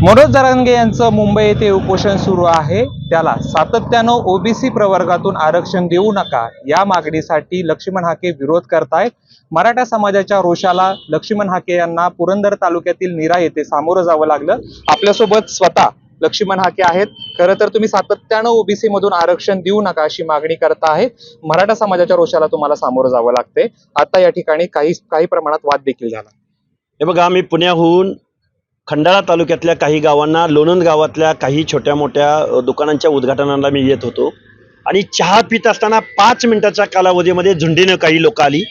मनोज जरांगे यांचं मुंबई येथे उपोषण सुरू आहे. त्याला सातत्यानं ओबीसी प्रवर्गातून आरक्षण देऊ नका या मागणीसाठी लक्ष्मण हाके विरोध करतायत. मराठा समाजाच्या रोषाला लक्ष्मण हाके यांना पुरंदर तालुक्यातील नीरा येथे सामोरं जावं लागलं. आपल्यासोबत स्वतः लक्ष्मण हाके आहेत. खरं तर तुम्ही सातत्यानं ओबीसी मधून आरक्षण देऊ नका अशी मागणी करता आहे. मराठा समाजाच्या रोषाला तुम्हाला सामोरं जावं लागते. आता या ठिकाणी काही प्रमाणात वाद देखील झाला. हे बघा, आम्ही पुण्याहून खंडाळा तालुक्यातल्या काही गावांना, लोणंद गावातल्या काही छोट्या मोठ्या दुकानांच्या उद्घाटनाला मी येत होतो आणि चहा पित असताना 5 मिनिटाच्या कालावधीमध्ये झुंडीनं काही लोक आली.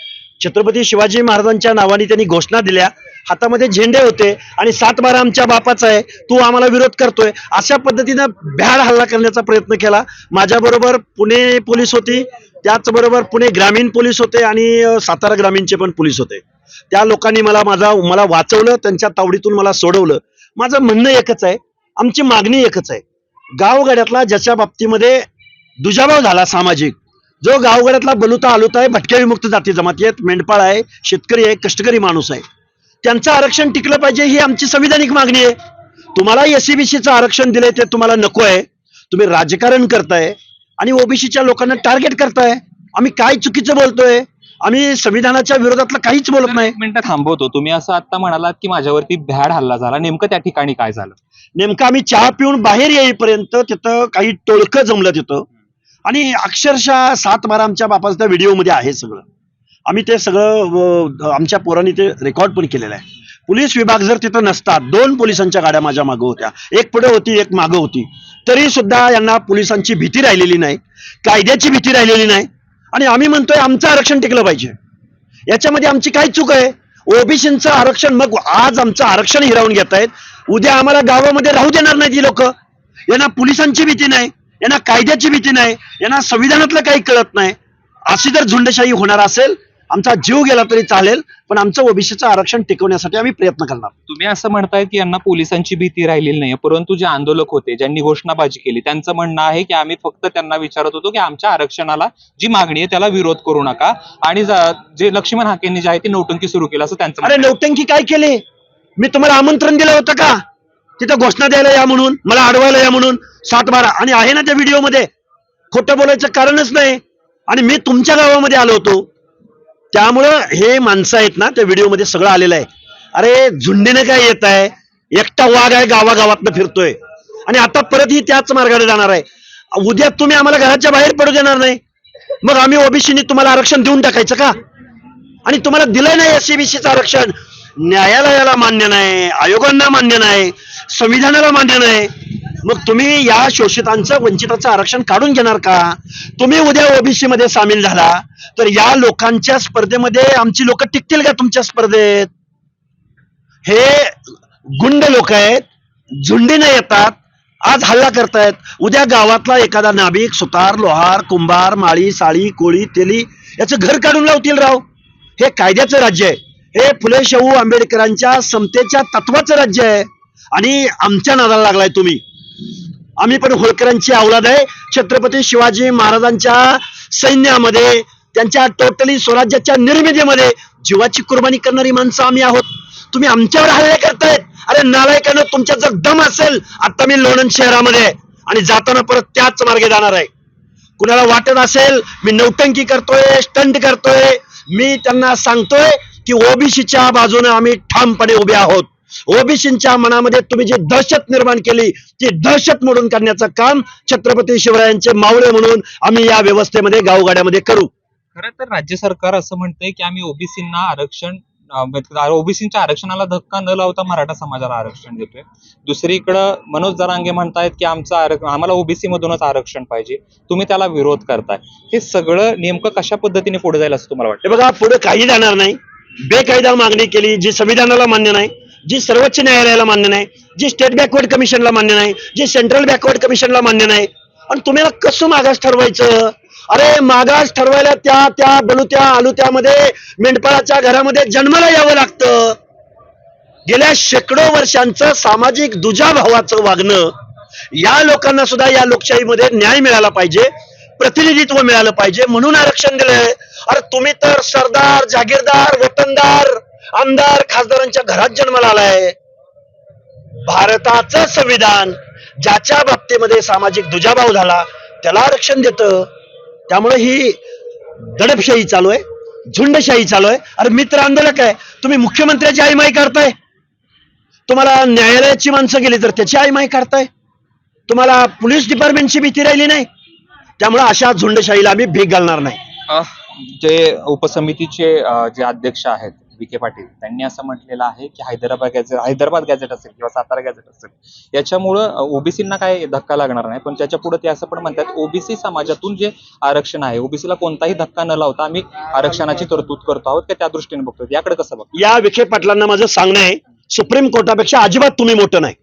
छत्रपती शिवाजी महाराजांच्या नावाने त्यांनी घोषणा दिल्या, हातामध्ये झेंडे होते आणि 7-12 आमच्या बापाचा आहे, तू आम्हाला विरोध करतोय, अशा पद्धतीनं भ्याड हल्ला करण्याचा प्रयत्न केला. माझ्याबरोबर पुणे पोलीस होती, त्याचबरोबर पुणे ग्रामीण पोलीस होते आणि सातारा ग्रामीणचे पण पोलीस होते. त्या लोकांनी मला वाचवलं, त्यांच्या तावडीतून मला सोडवलं. माझं म्हणणं एकच आहे, आमची मागणी एकच आहे. गावगाड्यातला ज्याच्या बाबतीमध्ये दुजाभाव झाला सामाजिक, जो गावगाड्यातला बलुता आलुता आहे, भटक्या विमुक्त जाती जमाती आहेत, मेंढपाळ आहे, शेतकरी आहे, कष्टकरी माणूस आहे, त्यांचं आरक्षण टिकलं पाहिजे ही आमची संविधानिक मागणी आहे. तुम्हाला एससीबीसीचं आरक्षण दिलंय ते तुम्हाला नको आहे. तुम्ही राजकारण करताय आणि ओबीसीच्या लोकांना टार्गेट करताय. आम्ही काय चुकीचं बोलतोय? आम्ही संविधानाच्या विरोधातलं काहीच बोलत नाही. मिनिटं थांबवतो. तुम्ही असं आता म्हणालात की माझ्यावरती भ्याड हल्ला झाला, नेमकं त्या ठिकाणी काय झालं? नेमकं आम्ही चहा पिऊन बाहेर येईपर्यंत तिथं काही टोळकं जमलं तिथं आणि अक्षरशः 7-12 आमच्या बापाचं त्या व्हिडिओमध्ये आहे सगळं. आम्ही ते सगळं आमच्या पोरांनी ते रेकॉर्ड पण केलेलं आहे. पोलीस विभाग जर तिथं नसतात, 2 पोलिसांच्या गाड्या माझ्या मागं होत्या, एक पुढे होती एक मागं होती, तरी सुद्धा यांना पोलिसांची भीती राहिलेली नाही, कायद्याची भीती राहिलेली नाही. आणि आम्ही म्हणतोय आमचं आरक्षण टिकलं पाहिजे. याच्यामध्ये आमची काय चूक आहे? ओबीसीचं आरक्षण, मग आज आमचं आरक्षण हिरावून घेत आहेत, उद्या आम्हाला गावामध्ये राहू देणार नाही ती लोक. यांना पोलिसांची भीती नाही, यांना कायद्याची भीती नाही, यांना संविधानातलं काही कळत नाही. अशी जर झुंडशाही होणार असेल, आमचा जीव गेला तरी चालेल, पण आमचं ओबीसीचं आरक्षण टिकवण्यासाठी आम्ही प्रयत्न करणार. तुम्ही असं म्हणताय की यांना पोलिसांची भीती राहिलेली नाही, परंतु जे आंदोलक होते, ज्यांनी घोषणाबाजी केली, त्यांचं म्हणणं आहे की आम्ही फक्त त्यांना विचारत होतो की आमच्या आरक्षणाला जी मागणी आहे त्याला विरोध करू नका, आणि जे लक्ष्मण हाकेंनी जे आहे ते नौटंकी सुरू केलं असं त्यांचं. अरे नौटंकी काय केली? मी तुम्हाला आमंत्रण दिलं होतं का तिथं घोषणा द्यायला या म्हणून, मला अडवायला या म्हणून? 7-12 आणि आहे ना त्या व्हिडिओमध्ये, खोटं बोलायचं कारणच नाही. आणि मी तुमच्या गावामध्ये आलो होतो, त्यामुळं हे माणसं आहेत ना, त्या व्हिडिओमध्ये सगळं आलेलं आहे. अरे झुंडीने काय येत आहे? एकटा वाघ आहे, गावागावातनं फिरतोय आणि आता परत ही त्याच मार्गाने जाणार आहे. उद्या तुम्ही आम्हाला घराच्या बाहेर पडू देणार नाही, मग आम्ही ओबीसीनी तुम्हाला आरक्षण देऊन टाकायचं का? आणि तुम्हाला दिलंय नाही एससीबीसीचं आरक्षण, न्यायालयाला मान्य नाही, आयोगांना मान्य नाही, संविधानाला मान्य नाही, मग तुम्ही या शोषितांचं, वंचिताचं आरक्षण काढून घेणार का? तुम्ही उद्या ओबीसी मध्ये सामील झाला तर या लोकांच्या स्पर्धेमध्ये आमची लोक टिकतील का तुमच्या स्पर्धेत? हे गुंड लोक आहेत, झुंडीने येतात, आज हल्ला करतायत, उद्या गावातला एखादा नाभिक, सुतार, लोहार, कुंभार, माळी, साळी, कोळी, तेली याचं घर काढून लावतील राव. हे कायद्याचं राज्य आहे, हे फुले शाहू आंबेडकरांच्या समतेच्या तत्वाचं राज्य आहे आणि आमच्या नादाला लागलाय तुम्ही. आम्ही पण होळकरांची औलाद आहे, छत्रपती शिवाजी महाराजांच्या सैन्यामध्ये, त्यांच्या टोटली स्वराज्याच्या निर्मितीमध्ये जीवाची कुर्बानी करणारी माणसं आम्ही आहोत. तुम्ही आमच्यावर हल्ले करतायत. अरे नालायकानं, तुमच्या जर दम असेल, आता मी लोणंद शहरामध्ये आणि जाताना परत त्याच मार्गे जाणार आहे. कुणाला वाटत असेल मी नौटंकी करतोय, स्टंट करतोय, मी त्यांना सांगतोय की ओबीसीच्या बाजूने आम्ही ठामपणे उभे आहोत. ओबीसीच्या मनामध्ये तुम्ही जी दहशत निर्माण केली, ती दहशत मोडून काढण्याचं काम छत्रपती शिवरायांचे मावळे म्हणून आम्ही या व्यवस्थेमध्ये, गावगाड्यामध्ये करू. खरं तर राज्य सरकार असं म्हणतंय की आम्ही ओबीसींना आरक्षण, ओबीसीच्या आरक्षणाला धक्का न लावता मराठा समाजाला आरक्षण देतोय. दुसरीकडं मनोज जरांगे म्हणतायत की आम्हाला ओबीसी मधूनच आरक्षण पाहिजे, तुम्ही त्याला विरोध करताय. हे सगळं नेमकं कशा पद्धतीने पुढे जाईल असं तुम्हाला वाटतं? बघा, पुढे काही जाणार नाही. बेकायदा मागणी केली, जी संविधानाला मान्य नाही, जी सर्वोच्च न्यायालयाला मान्य नाही, जी स्टेट बॅकवर्ड कमिशनला मान्य नाही, जी सेंट्रल बॅकवर्ड कमिशनला मान्य नाही, आणि तुम्हाला कसं मागास ठरवायचं? अरे मागास ठरवायला त्या बलुत्या आलुत्यामध्ये, मेंढपाळाच्या घरामध्ये जन्माला यावं लागतं. गेल्या शेकडो वर्षांचं सामाजिक दुजाभावाचं वागणं, या लोकांना सुद्धा या लोकशाहीमध्ये न्याय मिळाला पाहिजे, प्रतिनिधित्व मिळालं पाहिजे, म्हणून आरक्षण दिलंय. अरे तुम्ही तर सरदार, जागीरदार, वतनदार, आमदार, खासदारांच्या घरात जन्माला आलाय. भारताचं संविधान ज्याच्या बाबतीमध्ये सामाजिक दुजाभाव झाला त्याला आरक्षण देतं. त्यामुळे ही दडपशाही चालू आहे, झुंडशाही चालू आहे. अरे मित्र आंदोलक आहे, तुम्ही मुख्यमंत्र्याची आईमाई करताय, तुम्हाला न्यायालयाची माणसं गेली तर त्याची आईमाई करताय, तुम्हाला पोलीस डिपार्टमेंटची भीती राहिली नाही. त्यामुळे अशा झुंडशाहीला आम्ही भीक घालणार नाही. जे उपसमितीचे जे अध्यक्ष आहेत विखे पाटील, त्यांनी असं म्हटलेलं आहे की हैदराबाद गॅझेट असेल किंवा सातारा गॅझेट असेल याच्यामुळं ओबीसींना काय धक्का लागणार नाही. पण त्याच्या पुढे ते असं पण म्हणतात ओबीसी समाजातून जे आरक्षण आहे, ओबीसीला कोणताही धक्का न लावता आम्ही आरक्षणाची तरतूद करतो आहोत, त्या दृष्टीने बघतो. याकडे कसं बघतो? या विखे पाटलांना माझं सांगणं आहे, सुप्रीम कोर्टापेक्षा अजिबात तुम्ही मोठं नाही.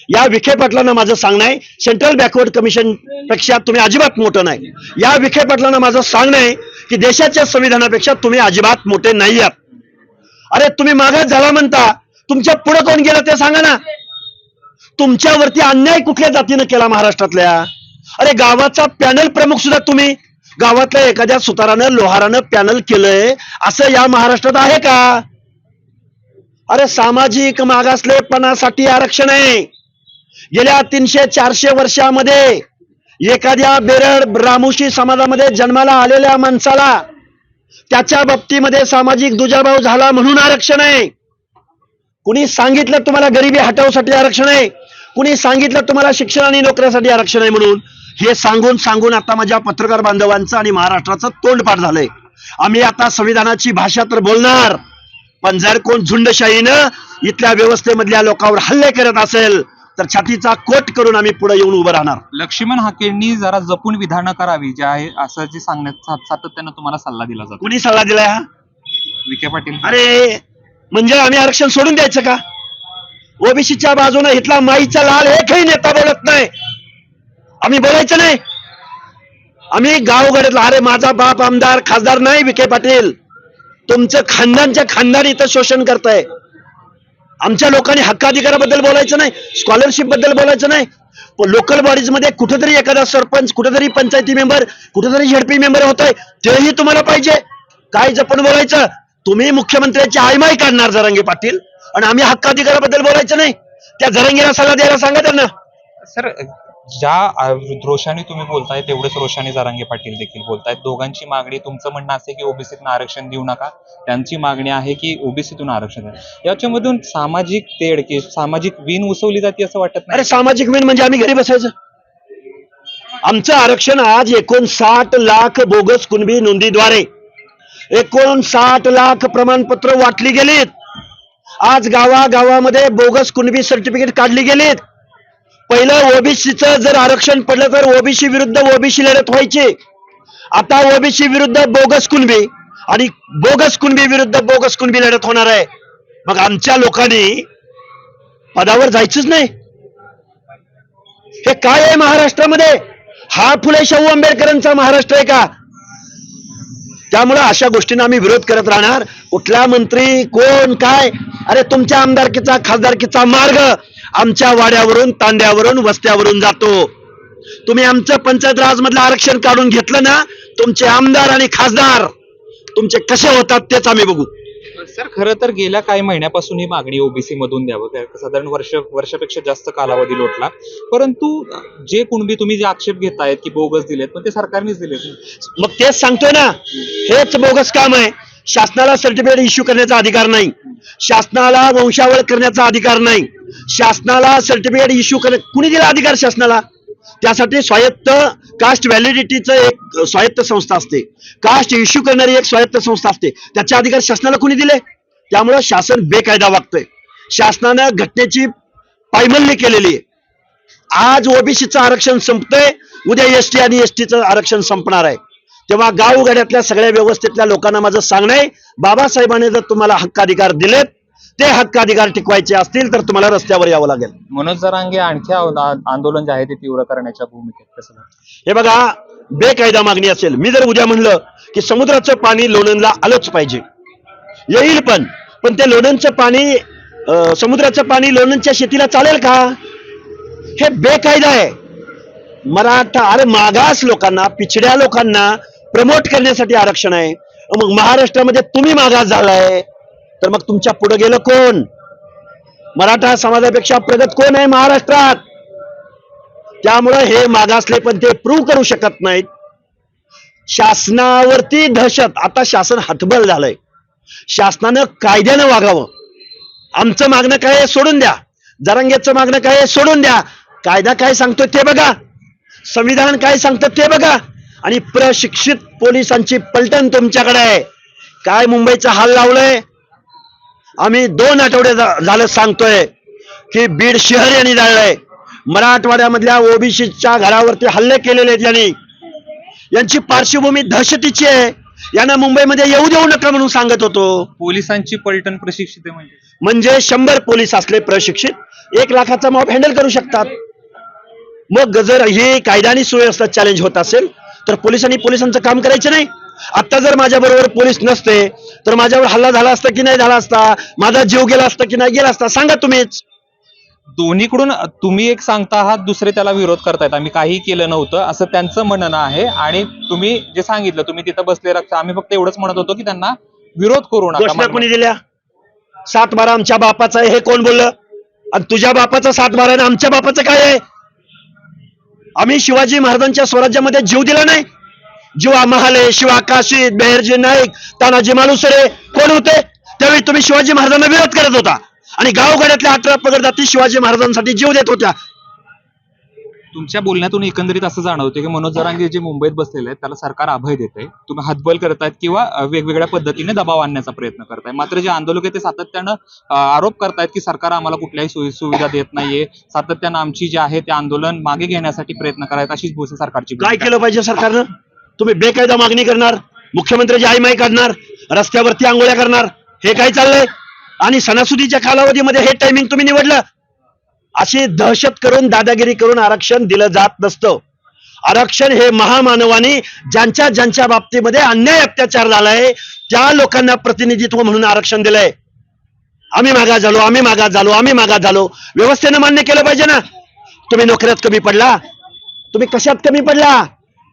या विखे पाटलांना माझं सांगणं आहे, सेंट्रल बॅकवर्ड कमिशन पेक्षा तुम्ही अजिबात मोठं नाही. या विखे पाटलांना माझं सांगणं आहे की देशाच्या संविधानापेक्षा तुम्ही अजिबात मोठे नाही आहात. अरे तुम्ही मागास झाला म्हणता, तुमच्या पुढे कोण गेलं ते सांगा ना. तुमच्यावरती अन्याय कुठल्या जातीनं केला महाराष्ट्रातल्या? अरे गावाचा पॅनल प्रमुख सुद्धा तुम्ही, गावातल्या एखाद्या सुतारानं लोहारानं पॅनल केलंय असं या महाराष्ट्रात आहे का? अरे सामाजिक मागासलेपणासाठी आरक्षण आहे. गेल्या 300-400 वर्षामध्ये एखाद्या बेरड रामोशी समाजामध्ये जन्माला आलेल्या माणसाला त्याच्या बाबतीमध्ये सामाजिक दुजाभाव झाला म्हणून आरक्षण आहे. कुणी सांगितलं तुम्हाला गरिबी हटवण्यासाठी आरक्षण आहे? कुणी सांगितलं तुम्हाला शिक्षण आणि नोकऱ्यासाठी आरक्षण आहे म्हणून? हे सांगून सांगून आता माझ्या पत्रकार बांधवांचं आणि महाराष्ट्राचं तोंडपाठ झालंय. आम्ही आता संविधानाची भाषा तर बोलणार, पण जर कोण झुंडशाहीनं इथल्या व्यवस्थेमधल्या लोकांवर हल्ले करत असेल तर छातीचा कोट करून आम्ही पुढे येऊन उभं राहणार. लक्ष्मण हाकेंनी जरा जपून विधानं करावी जे आहे असं जे सांगण्यात सातत्यानं तुम्हाला सल्ला दिला जातो. कुणी सल्ला दिलाय हा? विखे पाटील. अरे म्हणजे आम्ही आरक्षण सोडून द्यायचं का? ओबीसीच्या बाजूने इथला माईचा लाल एकही नेता बोलत नाही, आम्ही बोलायचं नाही. आम्ही गावगड्यातला, अरे माझा बाप आमदार खासदार नाही विखे पाटील, तुमचं खानदानच्या खानदान इथं शोषण करताय. आमच्या लोकांनी हक्काधिकाराबद्दल बोलायचं नाही, स्कॉलरशिप बद्दल बोलायचं नाही. लोकल बॉडीज मध्ये कुठेतरी एखादा सरपंच, कुठेतरी पंचायती मेंबर, कुठेतरी झडपी मेंबर होतोय, तेही तुम्हाला पाहिजे. काय जपून बोलायचं? तुम्ही मुख्यमंत्र्याची आयमाई काढणार जरांगे पाटील, आणि आम्ही हक्काधिकाराबद्दल बोलायचं नाही. त्या जरांगेला सल्ला द्यायला सांगा त्यांना. सर, ज्या रोषाने तुम्ही बोलताय तेवढेच रोषाने जरांगे पाटील देखील बोलतायत. दोघांची मागणी, तुमचं म्हणणं असे की ओबीसीतून आरक्षण देऊ नका, त्यांची मागणी आहे की ओबीसीतून आरक्षण द्या. याच्यामधून सामाजिक तेढ की सामाजिक वीण उसवली जाते असं वाटत नाही? अरे सामाजिक वीण म्हणजे आम्ही घरी बसायचं? आमचं आरक्षण आज 59 लाख बोगस कुणबी नोंदीद्वारे 59 लाख प्रमाणपत्र वाटली गेलीत. आज गावागावामध्ये बोगस कुणबी सर्टिफिकेट काढली गेलीत. पहिलं ओबीसीचं जर आरक्षण पडलं तर ओबीसी विरुद्ध ओबीसी लढत व्हायची. आता ओबीसी विरुद्ध बोगस कुणबी आणि बोगस कुणबी विरुद्ध बोगस कुणबी लढत होणार आहे. मग आमच्या लोकांनी पदावर जायचंच नाही. हे काय आहे महाराष्ट्रामध्ये? हा फुले शाहू आंबेडकरांचा महाराष्ट्र आहे का? त्यामुळे अशा गोष्टींना आम्ही विरोध करत राहणार. कुठला मंत्री, कोण, काय? अरे तुमच्या आमदारकीचा खासदारकीचा मार्ग आमच्या वाड्यावरून, तांड्यावरून, वस्त्यावरून जातो. तुम्ही आमचं पंचायत राज मधलं आरक्षण काढून घेतलं ना, तुमचे आमदार आणि खासदार तुमचे कसे होतात तेच आम्ही बघू. सर, खरं तर गेल्या काही महिन्यापासून ही मागणी ओबीसी मधून द्यावं, साधारण वर्षापेक्षा जास्त कालावधी लोटला. परंतु जे कुणबी तुम्ही जे आक्षेप घेतायत की बोगस दिलेत, पण ते सरकारनेच दिलेत. मग तेच सांगतोय ना, हेच बोगस काम आहे. शासनाला सर्टिफिकेट इश्यू करण्याचा अधिकार नाही, शासनाला वंशावळ करण्याचा अधिकार नाही, शासनाला सर्टिफिकेट इश्यू कुणी दिला अधिकार शासनाला? त्यासाठी स्वायत्त कास्ट व्हॅलिडिटीचं एक स्वायत्त संस्था असते, कास्ट इश्यू करणारी एक स्वायत्त संस्था असते. त्याचे अधिकार शासनाला कुणी दिले? त्यामुळे शासन बेकायदा वागतंय. शासनानं घटनेची पायमल्ली केलेली आहे. आज ओबीसीचं आरक्षण संपतंय, उद्या एसटी आणि एसटीचं आरक्षण संपणार आहे. तेव्हा गावगाड्यातल्या सगळ्या व्यवस्थेतल्या लोकांना माझं सांगणं आहे, बाबासाहेबांनी जर तुम्हाला हक्काधिकार दिलेत, ते हक्काधिकार टिकवायचे असतील तर तुम्हाला रस्त्यावर यावं लागेल. मनोज जरांगे आणखी आंदोलन जे आहे ते तीव्र करण्याच्या भूमिकेत कसं? हे बघा, बेकायदा मागणी असेल, मी जर उद्या म्हणलं की समुद्राचं पाणी लोणंदला आलंच पाहिजे, येईल, पण ते लोणंदचं पाणी, समुद्राचं पाणी लोणंदच्या शेतीला चालेल का? हे बेकायदा आहे. मराठा, अरे मागास लोकांना, पिछड्या लोकांना प्रमोट करण्यासाठी आरक्षण आहे. मग महाराष्ट्रामध्ये तुम्ही मागास झालाय तर मग तुमच्या पुढे गेलं कोण? मराठा समाजापेक्षा प्रगत कोण आहे महाराष्ट्रात? त्यामुळं हे मागासले पण ते प्रूव्ह करू शकत नाहीत. शासनावरती दहशत. आता शासन हतबल झालंय. शासनानं कायद्यानं वागावं. आमचं मागणं काय आहे सोडून द्या, जरांगेचं मागणं काय आहे सोडून द्या. कायदा काय सांगतो ते बघा, संविधान काय सांगतं ते बघा. आणि प्रशिक्षित पोलिसांची पलटण तुमच्याकडे आहे. काय मुंबईचा हाल लावलंय. आम्ही 2 आठवडे झालं सांगतोय की बीड शहर यांनी जाळलंय. मराठवाड्यामधल्या ओबीसीच्या घरावरती हल्ले केलेले आहेत यांनी. यांची पार्श्वभूमी दहशतीची आहे. यांना मुंबईमध्ये येऊ देऊ नका म्हणून सांगत होतो. पोलिसांची पलटण प्रशिक्षित आहे म्हणजे 100 पोलीस असले प्रशिक्षित 1 लाखाचा मॉब हँडल करू शकतात. मग जर हे कायदा आणि सुव्यवस्था चॅलेंज होत असेल तर पोलिसांनी पोलिसांचं काम करायचं नाही. आता जर माझ्या बरोबर पोलीस नसते तर माझ्यावर हल्ला झाला असता की नाही झाला असता, माझा जीव गेला असता की नाही गेला असता, सांगा तुम्हीच. दोन्हीकडून तुम्ही एक सांगता आहात, दुसरे त्याला विरोध करतायत. आम्ही काही केलं नव्हतं असं त्यांचं म्हणणं आहे. आणि तुम्ही जे सांगितलं, तुम्ही तिथं बसले राहता, आम्ही फक्त एवढंच म्हणत होतो की त्यांना विरोध करू घोषणा नका. कोणी दिल्या? 7/12 आमच्या बापाचा आहे हे कोण बोललं? आणि तुझ्या बापाचा 7/12 आणि आमच्या बापाचं काय आहे? आम्ही शिवाजी महाराजांच्या स्वराज्यामध्ये जीव दिला नाही? जीवा महाले, शिवा काशीद, बेहरजी नाईक, तानाजी मालुसरे कोण होते? त्यावेळी तुम्ही शिवाजी महाराजांना विरोध करत होता आणि गावगाड्यातल्या 18 पगड जाती शिवाजी महाराजांसाठी जीव देत होत्या. तुमच्या बोलण्यातून एकंदरीत असं जाणवते की मनोज जरांगे जे मुंबईत बसलेले आहेत त्याला सरकार अभय देत आहे, तुम्ही हातबल करतायत किंवा वेगवेगळ्या पद्धतीने दबाव आणण्याचा प्रयत्न करताय. मात्र जे आंदोलक आहेत ते सातत्यानं आरोप करतायत की सरकार आम्हाला कुठल्याही सुविधा देत नाहीये, सातत्यानं आमची जे आहे ते आंदोलन मागे घेण्यासाठी प्रयत्न करायत, अशीच भूसे सरकारची. काय केलं पाहिजे सरकारनं? तुम्ही बेकायदा मागणी करणार, मुख्यमंत्र्याची आईमाई काढणार, रस्त्यावरती आंघोळ्या करणार, हे काय चाललंय? आणि सणासुदीच्या कालावधीमध्ये हे टायमिंग तुम्ही निवडलं. अशी दहशत करून, दादागिरी करून आरक्षण दिलं जात नसतं. आरक्षण हे महामानवानी ज्यांच्या ज्यांच्या बाबतीमध्ये अन्याय अत्याचार झालाय त्या लोकांना प्रतिनिधित्व म्हणून आरक्षण दिलंय. आम्ही मागास झालो, आम्ही मागास झालो, आम्ही मागास झालो. व्यवस्थेनं मान्य केलं पाहिजे ना. तुम्ही नोकऱ्यात कमी पडला, तुम्ही कशात कमी पडला?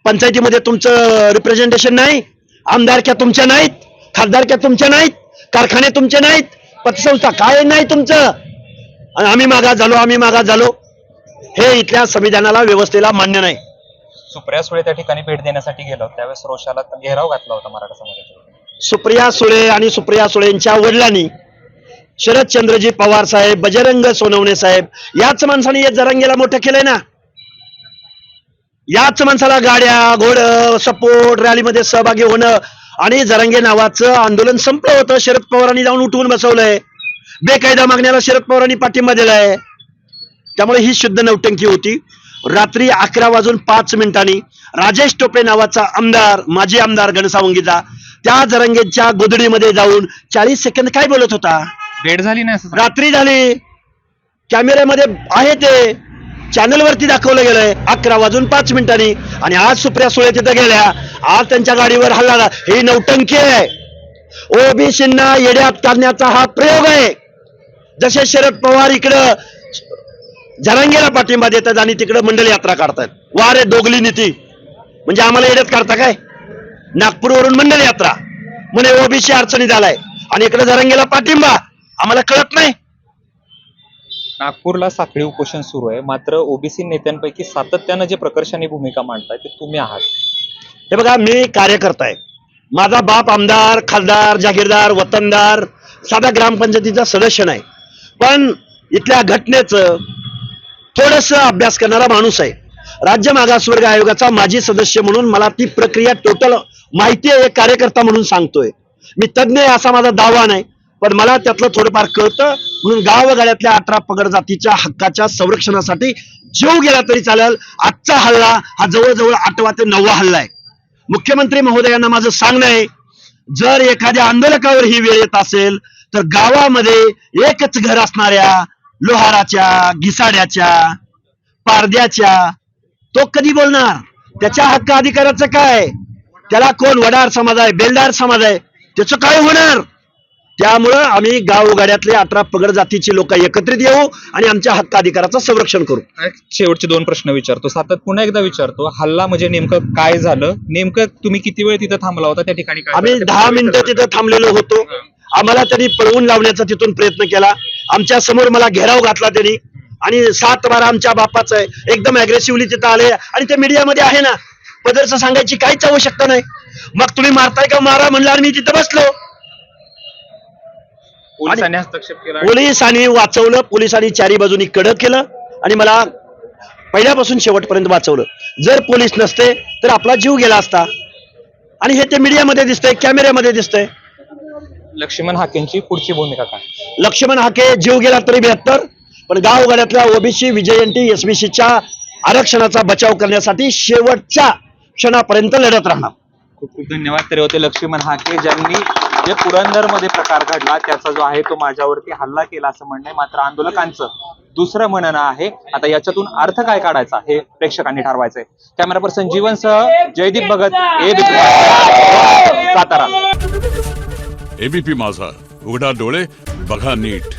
पंचायतीमध्ये तुमचं रिप्रेझेंटेशन नाही, आमदारक्या तुमच्या नाहीत, खासदारक्या तुमच्या नाहीत, कारखाने तुमचे नाहीत, पतसंस्था काय नाही तुमचं. आणि आम्ही मागास झालो, आम्ही मागास झालो, हे इथल्या संविधानाला, व्यवस्थेला मान्य नाही. सुप्रिया सुळे त्या ठिकाणी भेट देण्यासाठी गेलो, त्यावेळेस रोषाला घेराव घातला होता मराठा समाजाचा. सुप्रिया सुळे आणि सुप्रिया सुळेंच्या वडिलांनी, शरदचंद्रजी पवार साहेब, बजरंग सोनवणे साहेब, याच माणसाने या जरांगेला मोठं केलंय ना. याच माणसाला गाड्या, घोडं, सपोर्ट, रॅलीमध्ये सहभागी होणं आणि जरांगे नावाचं आंदोलन संपलं होतं. शरद पवारांनी जाऊन उठवून बसवलंय. बेकायदा मागण्याला शरद पवारांनी पाठिंबा दिलाय. त्यामुळे ही शुद्ध नौटंकी होती. रात्री 11:05 राजेश टोपे नावाचा आमदार, माजी आमदार घनसावंगीचा, त्या जरांगेच्या गोधडीमध्ये जाऊन 40 सेकंद काय बोलत होता? भेट झाली नाही असं रात्री झाली. कॅमेऱ्यामध्ये आहे ते, चॅनलवरती दाखवलं गेलंय 11:05. आणि आज सुप्रिया सुळे तिथं गेल्या, आज त्यांच्या गाडीवर हल्ला झाला. ही नौटंकी आहे. ओबीसींना येड्यात काढण्याचा हा प्रयोग आहे. जसे शरद पवार इकडं जरांगेला पाठिंबा देतात आणि तिकडं मंडल यात्रा काढतात. वा रे दोगली नीती. म्हणजे आम्हाला येड्यात काढता काय? नागपूरवरून मंडल यात्रा म्हणे ओबीसी अडचणीत आलाय आणि इकडे जरांगेला पाठिंबा, आम्हाला कळत नाही. नागपूरला साखळी उपोषण सुरू आहे, मात्र ओबीसी नेत्यांपैकी सातत्यानं जे प्रकर्षाने भूमिका मांडताय ते तुम्ही आहात. हे बघा, मी कार्यकर्ता आहे. माझा बाप आमदार, खासदार, जागीरदार, वतनदार, साधा ग्रामपंचायतीचा सदस्य नाही, पण इथल्या घटनेचं थोडस अभ्यास करणारा माणूस आहे. राज्य मागासवर्ग आयोगाचा माजी सदस्य म्हणून मला ती प्रक्रिया टोटल माहिती आहे. एक कार्यकर्ता म्हणून सांगतोय. मी तज्ज्ञ आहे असा माझा दावा नाही, पण मला त्यातलं थोडंफार कळतं. म्हणून गावगाड्यातल्या 18 पगड जातीच्या हक्काच्या संरक्षणासाठी जीव गेला तरी चालेल. आजचा हल्ला हा जवळजवळ 8वा ते 9वा हल्ला आहे. मुख्यमंत्री महोदयांना माझं सांगणं आहे, जर एखाद्या आंदोलकावर ही वेळ येत असेल तर गावामध्ये एकच घर असणाऱ्या लोहाराच्या, घिसाड्याच्या, पारद्याच्या, तो कधी बोलणार? त्याच्या हक्क अधिकाराचं काय? त्याला कोण वडार समाज आहे, बेलदार समाज आहे, त्याचं काय होणार? त्यामुळं आम्ही गावगाड्यातले 18 पगड जातीची लोक एकत्रित येऊ आणि आमच्या हक्क अधिकाराचं संरक्षण करू. शेवटचे 2 प्रश्न विचारतो, पुन्हा एकदा विचारतो. हल्ला म्हणजे नेमकं काय झालं? नेमकं तुम्ही किती वेळ तिथं थांबला होता त्या ठिकाणी? आम्ही 10 मिनिटं तिथं थांबलेलो होतो आम्हाला त्यांनी पळवून लावण्याचा तिथून प्रयत्न केला. आमच्या समोर मला घेराव घातला त्यांनी आणि 7 बारा आमच्या बापाचं आहे एकदम अग्रेसिव्हली तिथं आले आणि ते मीडियामध्ये आहे ना, पदरचं सांगायची काहीच आवश्यकता नाही. मग तुम्ही मारताय का मारा म्हणलं आणि मी तिथं बसलो. पोलिसांनी हस्तक्षेप केला. पोलिसांनी वाचवलं, पोलिसांनी चारी बाजूनी कडक केलं आणि मला पहिल्यापासून शेवटपर्यंत वाचवलं. जर पोलीस नसते तर आपला जीव गेला असता. आणि हे ते मीडियामध्ये दिसतंय, कॅमेऱ्यामध्ये दिसतंय. लक्ष्मण हाकेंची पुढची भूमिका काय? लक्ष्मण हाके जीव गेला तरी 72, पण गावगाड्यातल्या ओबीसी विजयंती एसबीसीच्या आरक्षणाचा बचाव करण्यासाठी शेवटच्या क्षणापर्यंत लढत राहणार. खूप खूप धन्यवाद. तरी होते लक्ष्मण हाके, ज्यांनी जे पुरंदरमध्ये प्रकार घडला त्याचा जो आहे तो माझ्यावरती हल्ला केला असं म्हणणं आहे. मात्र आंदोलकांचं दुसरं म्हणणं आहे. आता याच्यातून अर्थ काय काढायचा हे प्रेक्षकांनी ठरवायचंय. कॅमेरा पर्सन जीवनसह जयदीप भगत, एबीपी सातारा. एबीपी माझा, उघडा डोळे बघा नीट.